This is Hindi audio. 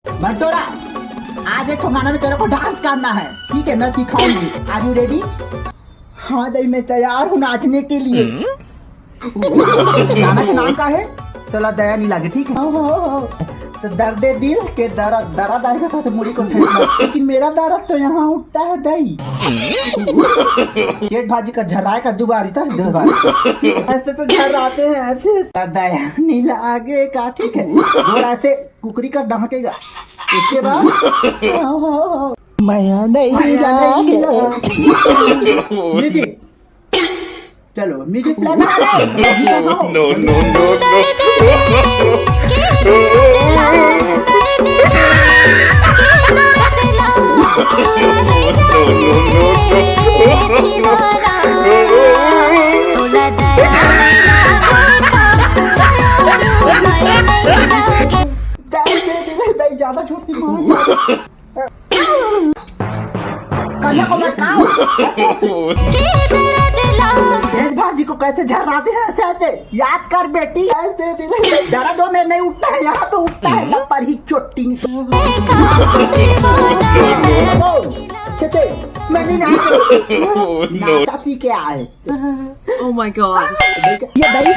बंटोरा, आज एक गाना में तेरे को डांस करना है, ठीक है? मैं सिखाऊंगी। Are you ready? हाँ दई, मैं तैयार हूँ नाचने के लिए। गाना के नाम का है चला दया नहीं लगे, ठीक है? तो दर्दे दिल के दर्द दर्द आएगा तो मुड़ी को ठंडा, लेकिन मेरा दर्द तो यहाँ उठता है दई। शेठ भाजी का झर्राए का दुबारी था, ऐसे तो झर्राते हैं ऐसे, दया नहीं लगे का, ठीक है? और ऐसे कुकरी का डहकेगा, इसके बाद माया नहीं लागे। म्यूजिक चलो, म्यूजिक प्ले करो। नो नो नो ज्यादा छोटी कन्या को मत खाओ। भाजी को कैसे झर्राते हैं ऐसे ऐसे, याद कर बेटी। दर्द दो में नहीं उठता है, यहाँ पे उठता है पर ही चोटी नहीं। मैंने नाचा पी के आए। Oh my god. ये दही